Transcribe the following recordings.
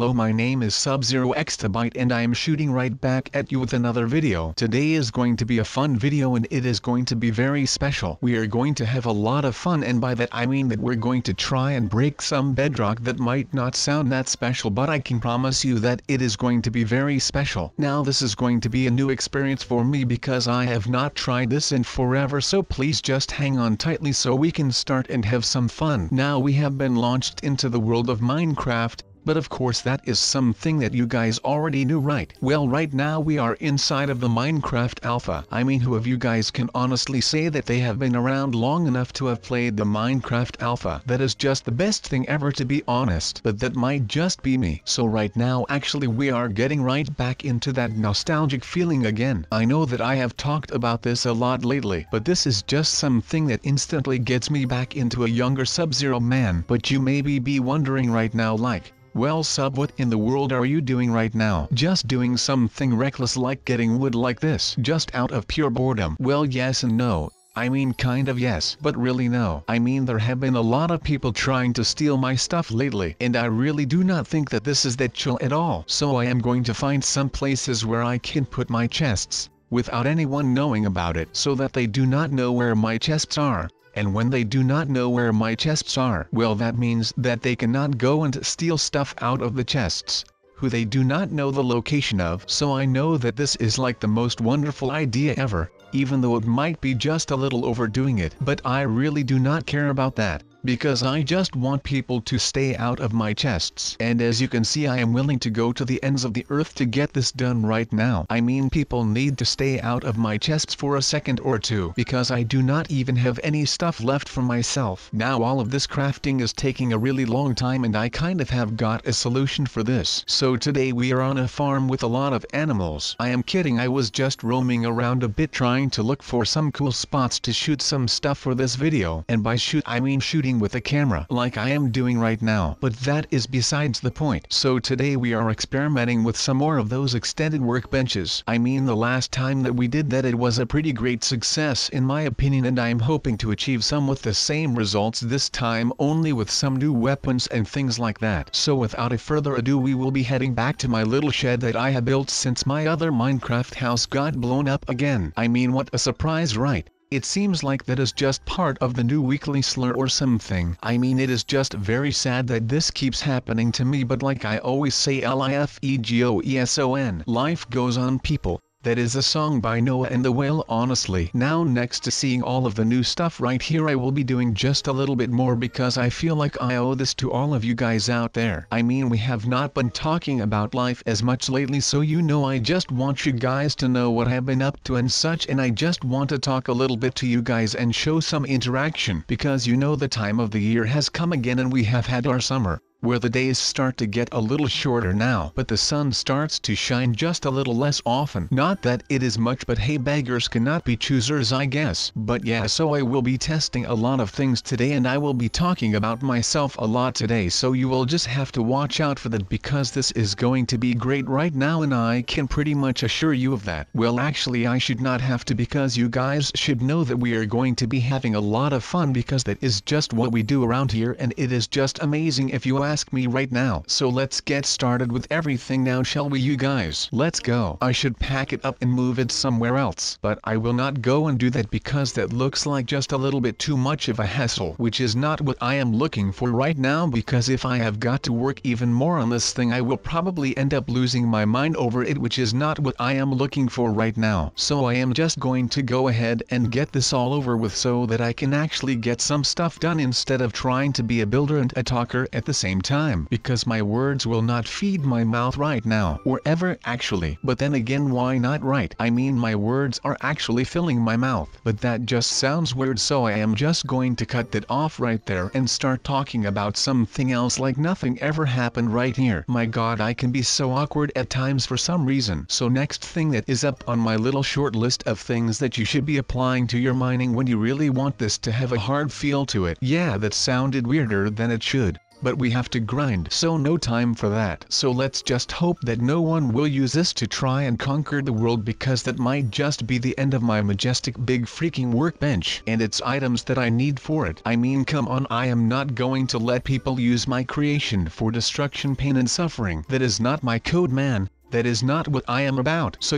hello, my name is Sub-Zero-Exabyte and I am shooting right back at you with another video. Today is going to be a fun video and it is going to be very special. We are going to have a lot of fun, and by that I mean that we're going to try and break some bedrock that might not sound that special, but I can promise you that it is going to be very special. Now this is going to be a new experience for me because I have not tried this in forever, so please just hang on tightly so we can start and have some fun. Now we have been launched into the world of Minecraft, but of course that is something that you guys already knew, right? Well, right now we are inside of the Minecraft alpha. I mean, who of you guys can honestly say that they have been around long enough to have played the Minecraft alpha? That is just the best thing ever, to be honest, but that might just be me. So right now actually we are getting right back into that nostalgic feeling again. I know that I have talked about this a lot lately, but this is just something that instantly gets me back into a younger Sub-Zero man. But you may be wondering right now, like, well, Sub, what in the world are you doing right now? Just doing something reckless like getting wood like this, just out of pure boredom? Well, yes and no. I mean, kind of yes, but really no. I mean, there have been a lot of people trying to steal my stuff lately, and I really do not think that this is that chill at all. So I am going to find some places where I can put my chests, without anyone knowing about it, so that they do not know where my chests are. And when they do not know where my chests are, well, that means that they cannot go and steal stuff out of the chests, who they do not know the location of. So I know that this is like the most wonderful idea ever, even though it might be just a little overdoing it. But I really do not care about that, because I just want people to stay out of my chests. And as you can see, I am willing to go to the ends of the earth to get this done right now. I mean, people need to stay out of my chests for a second or two, because I do not even have any stuff left for myself. Now all of this crafting is taking a really long time, and I kind of have got a solution for this. So today we are on a farm with a lot of animals. I am kidding, I was just roaming around a bit trying to look for some cool spots to shoot some stuff for this video. And by shoot I mean shooting with a camera, like I am doing right now. But that is besides the point. So today we are experimenting with some more of those extended workbenches. I mean, the last time that we did that, it was a pretty great success in my opinion, and I am hoping to achieve some with the same results this time, only with some new weapons and things like that. So without a further ado, we will be heading back to my little shed that I have built since my other Minecraft house got blown up again. I mean, what a surprise, right? It seems like that is just part of the new weekly slur or something. I mean, it is just very sad that this keeps happening to me, but like I always say, LIFEGOESON. Life goes on, people. That is a song by Noah and the Whale, honestly. Now, next to seeing all of the new stuff right here, I will be doing just a little bit more because I feel like I owe this to all of you guys out there. I mean, we have not been talking about life as much lately, so you know, I just want you guys to know what I've been up to and such, and I just want to talk a little bit to you guys and show some interaction, because you know the time of the year has come again and we have had our summer, where the days start to get a little shorter now, but the sun starts to shine just a little less often. Not that it is much, but hey, beggars cannot be choosers, I guess. But yeah, so I will be testing a lot of things today, and I will be talking about myself a lot today, so you will just have to watch out for that, because this is going to be great right now, and I can pretty much assure you of that. Well, actually I should not have to, because you guys should know that we are going to be having a lot of fun, because that is just what we do around here, and it is just amazing if you ask me right now. So let's get started with everything now, shall we, you guys? Let's go. I should pack it up and move it somewhere else, but I will not go and do that because that looks like just a little bit too much of a hassle, which is not what I am looking for right now, because if I have got to work even more on this thing, I will probably end up losing my mind over it, which is not what I am looking for right now. So I am just going to go ahead and get this all over with so that I can actually get some stuff done, instead of trying to be a builder and a talker at the same time, because my words will not feed my mouth right now, or ever actually. But then again, why not, right? I mean, my words are actually filling my mouth, but that just sounds weird, so I am just going to cut that off right there and start talking about something else like nothing ever happened right here. My god, I can be so awkward at times for some reason. So next thing that is up on my little short list of things that you should be applying to your mining when you really want this to have a hard feel to it. Yeah, that sounded weirder than it should. but we have to grind, so no time for that. So let's just hope that no one will use this to try and conquer the world, because that might just be the end of my majestic big freaking workbench and its items that I need for it. I mean, come on, I am not going to let people use my creation for destruction, pain and suffering. That is not my code, man. That is not what I am about. So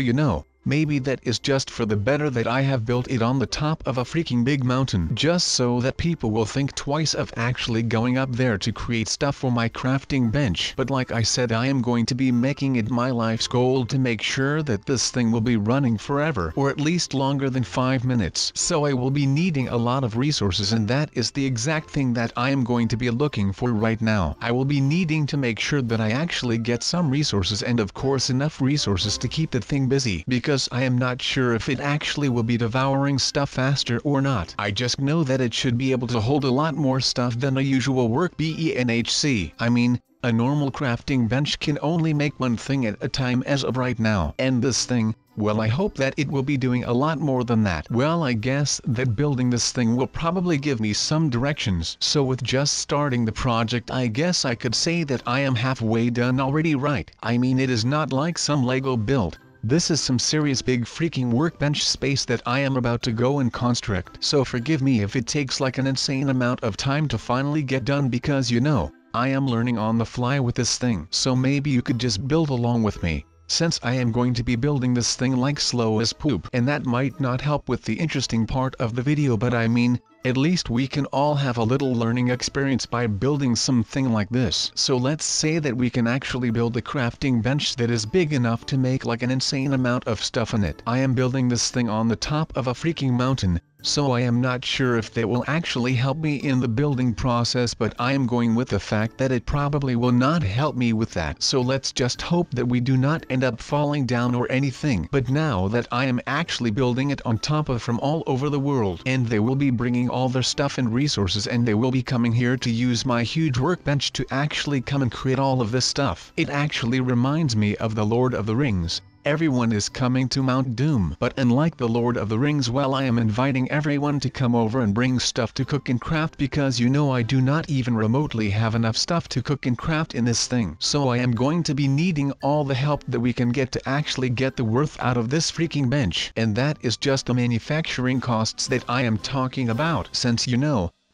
maybe that is just for the better that I have built it on the top of a freaking big mountain, just so that people will think twice of actually going up there to create stuff for my crafting bench. But like I said, I am going to be making it my life's goal to make sure that this thing will be running forever, or at least longer than 5 minutes. So I will be needing a lot of resources, and that is the exact thing that I am going to be looking for right now. I will be needing to make sure that I actually get some resources, and of course enough resources to keep the thing busy, because I am not sure if it actually will be devouring stuff faster or not. I just know that it should be able to hold a lot more stuff than a usual workbench. I mean, a normal crafting bench can only make one thing at a time as of right now. And this thing, well, I hope that it will be doing a lot more than that. Well, I guess that building this thing will probably give me some directions. So with just starting the project, I guess I could say that I am halfway done already, right? I mean, it is not like some Lego build. This is some serious big freaking workbench space that I am about to go and construct. So forgive me if it takes like an insane amount of time to finally get done, because I am learning on the fly with this thing. So maybe you could just build along with me, since I am going to be building this thing like slow as poop. And that might not help with the interesting part of the video, but I mean, at least we can all have a little learning experience by building something like this. So let's say that we can actually build a crafting bench that is big enough to make like an insane amount of stuff in it. I am building this thing on the top of a freaking mountain, so I am not sure if that will actually help me in the building process, but I am going with the fact that it probably will not help me with that. So let's just hope that we do not end up falling down or anything. But now that I am actually building it on top of from all over the world, and they will be bringing all their stuff and resources, and they will be coming here to use my huge workbench to actually come and create all of this stuff. It actually reminds me of the Lord of the Rings. Everyone is coming to Mount Doom, but unlike the Lord of the Rings, well, I am inviting everyone to come over and bring stuff to cook and craft, because I do not even remotely have enough stuff to cook and craft in this thing. So I am going to be needing all the help that we can get to actually get the worth out of this freaking bench. And that is just the manufacturing costs that I am talking about, since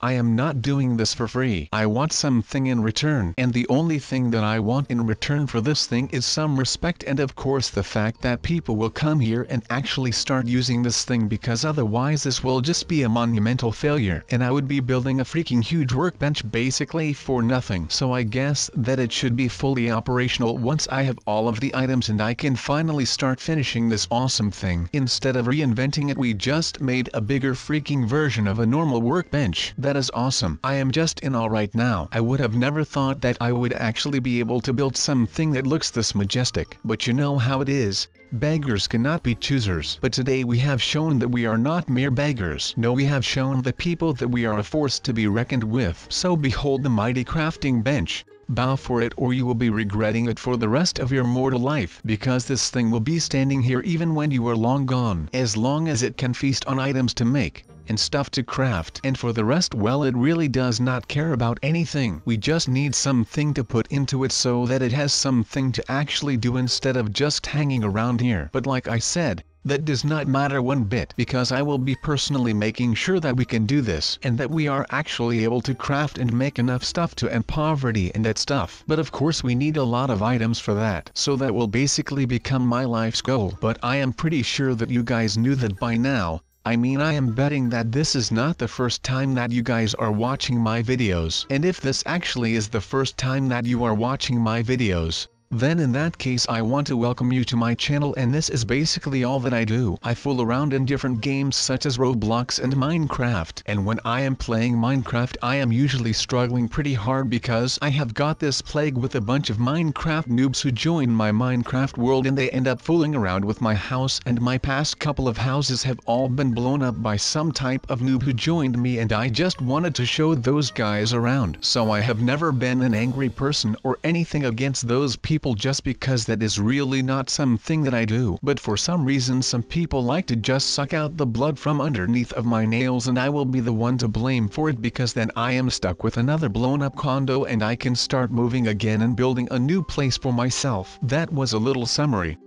I am not doing this for free. I want something in return, and the only thing that I want in return for this thing is some respect, and of course the fact that people will come here and actually start using this thing, because otherwise this will just be a monumental failure, and I would be building a freaking huge workbench basically for nothing. So I guess that it should be fully operational once I have all of the items and I can finally start finishing this awesome thing. Instead of reinventing it, we just made a bigger freaking version of a normal workbench. That is awesome. I am just in awe right now. I would have never thought that I would actually be able to build something that looks this majestic. But you know how it is. Beggars cannot be choosers. But today we have shown that we are not mere beggars. No, we have shown the people that we are a force to be reckoned with. So behold the mighty crafting bench. Bow for it, or you will be regretting it for the rest of your mortal life, because this thing will be standing here even when you are long gone. As long as it can feast on items to make, and stuff to craft, and for the rest, well, it really does not care about anything. We just need something to put into it so that it has something to actually do instead of just hanging around here. But like I said, that does not matter one bit, because I will be personally making sure that we can do this, and that we are actually able to craft and make enough stuff to end poverty and that stuff. But of course we need a lot of items for that, so that will basically become my life's goal. But I am pretty sure that you guys knew that by now. I mean, I am betting that this is not the first time that you guys are watching my videos. And if this actually is the first time that you are watching my videos, then in that case I want to welcome you to my channel, and this is basically all that I do. I fool around in different games such as Roblox and Minecraft, and when I am playing Minecraft I am usually struggling pretty hard because I have got this plague with a bunch of Minecraft noobs who join my Minecraft world, and they end up fooling around with my house, and my past couple of houses have all been blown up by some type of noob who joined me, and I just wanted to show those guys around. So I have never been an angry person or anything against those people people just because that is really not something that I do. But for some reason some people like to just suck out the blood from underneath of my nails, and I will be the one to blame for it, because then I am stuck with another blown up condo and I can start moving again and building a new place for myself. That was a little summary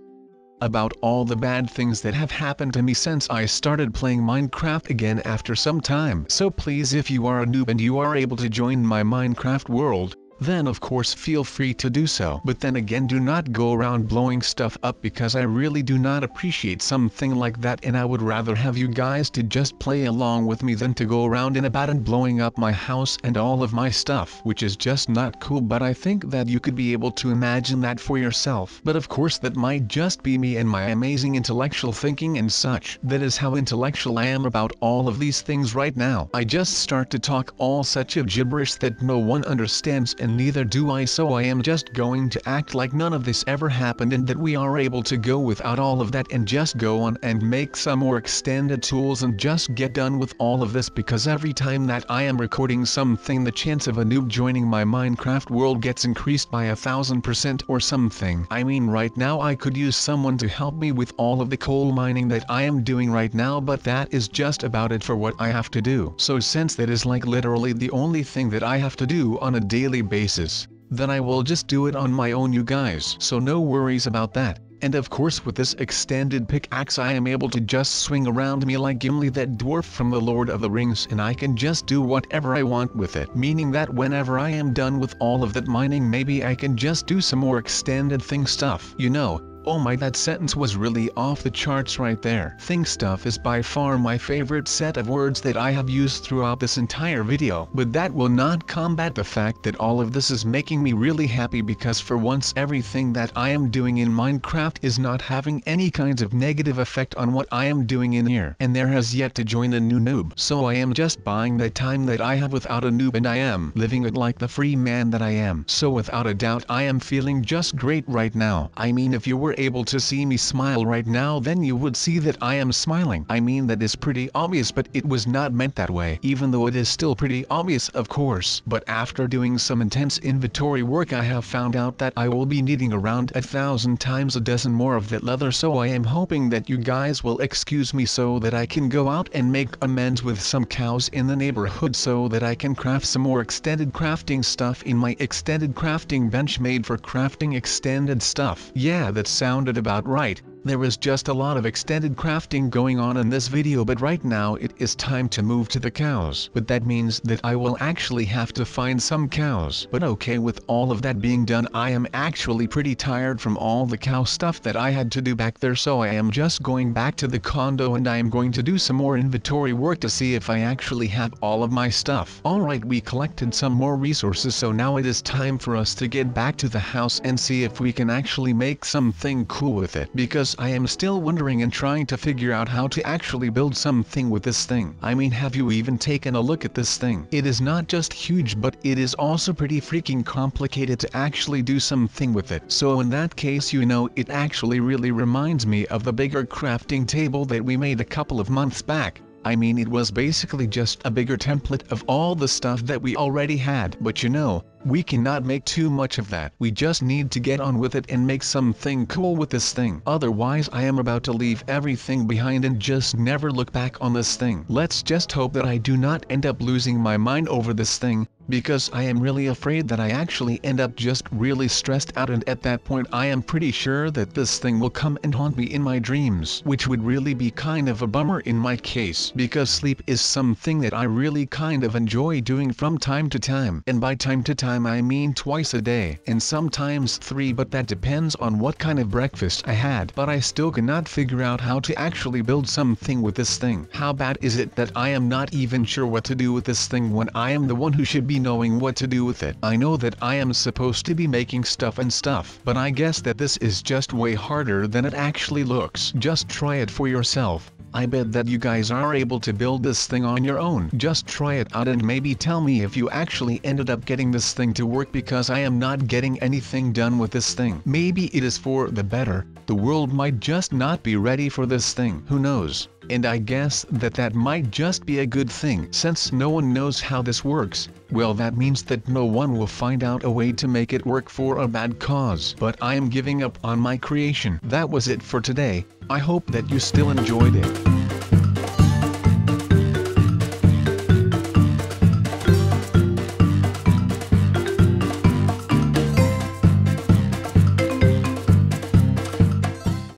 about all the bad things that have happened to me since I started playing Minecraft again after some time. So please, if you are a noob and you are able to join my Minecraft world, then of course feel free to do so. But then again, do not go around blowing stuff up, because I really do not appreciate something like that, and I would rather have you guys to just play along with me than to go around and about and blowing up my house and all of my stuff, which is just not cool. But I think that you could be able to imagine that for yourself. But of course that might just be me and my amazing intellectual thinking and such. That is how intellectual I am about all of these things right now. I just start to talk all such of gibberish that no one understands, and neither do I, so I am just going to act like none of this ever happened and that we are able to go without all of that and just go on and make some more extended tools and just get done with all of this, because every time that I am recording something, the chance of a noob joining my Minecraft world gets increased by 1000% or something. I mean, right now I could use someone to help me with all of the coal mining that I am doing right now, but that is just about it for what I have to do. So since that is like literally the only thing that I have to do on a daily basis, then I will just do it on my own, you guys. So no worries about that. And of course with this extended pickaxe I am able to just swing around me like Gimli, that dwarf from the Lord of the Rings, and I can just do whatever I want with it. Meaning that whenever I am done with all of that mining, maybe I can just do some more extended thing stuff, you know. Oh my, that sentence was really off the charts right there. Thing stuff is by far my favorite set of words that I have used throughout this entire video. But that will not combat the fact that all of this is making me really happy, because for once everything that I am doing in Minecraft is not having any kinds of negative effect on what I am doing in here. And there has yet to join a new noob. So I am just buying the time that I have without a noob, and I am living it like the free man that I am. So without a doubt I am feeling just great right now. I mean, if you were able to see me smile right now, then you would see that I am smiling. I mean, that is pretty obvious, but it was not meant that way, even though it is still pretty obvious of course. But after doing some intense inventory work, I have found out that I will be needing around 1,000 times a dozen more of that leather, so I am hoping that you guys will excuse me so that I can go out and make amends with some cows in the neighborhood, so that I can craft some more extended crafting stuff in my extended crafting bench made for crafting extended stuff. Yeah, that sounded about right. There is just a lot of extended crafting going on in this video, but right now it is time to move to the cows. But that means that I will actually have to find some cows. But okay, with all of that being done, I am actually pretty tired from all the cow stuff that I had to do back there, so I am just going back to the condo and I am going to do some more inventory work to see if I actually have all of my stuff. Alright, we collected some more resources, so now it is time for us to get back to the house and see if we can actually make something cool with it, because I am still wondering and trying to figure out how to actually build something with this thing. I mean, have you even taken a look at this thing? It is not just huge, but it is also pretty freaking complicated to actually do something with it. So in that case, you know, it actually really reminds me of the bigger crafting table that we made a couple of months back. I mean, it was basically just a bigger template of all the stuff that we already had. But you know, we cannot make too much of that. We just need to get on with it and make something cool with this thing. Otherwise I am about to leave everything behind and just never look back on this thing. Let's just hope that I do not end up losing my mind over this thing, because I am really afraid that I actually end up just really stressed out, and at that point I am pretty sure that this thing will come and haunt me in my dreams, which would really be kind of a bummer in my case, because sleep is something that I really kind of enjoy doing from time to time. And by time to time I mean twice a day, and sometimes 3, but that depends on what kind of breakfast I had. But I still cannot figure out how to actually build something with this thing. How bad is it that I am not even sure what to do with this thing when I am the one who should be knowing what to do with it? I know that I am supposed to be making stuff and stuff, but I guess that this is just way harder than it actually looks. Just try it for yourself. I bet that you guys are able to build this thing on your own. Just try it out and maybe tell me if you actually ended up getting this thing to work, because I am not getting anything done with this thing. Maybe it is for the better. The world might just not be ready for this thing. Who knows? And I guess that might just be a good thing. Since no one knows how this works, well, that means that no one will find out a way to make it work for a bad cause. But I am giving up on my creation. That was it for today. I hope that you still enjoyed it.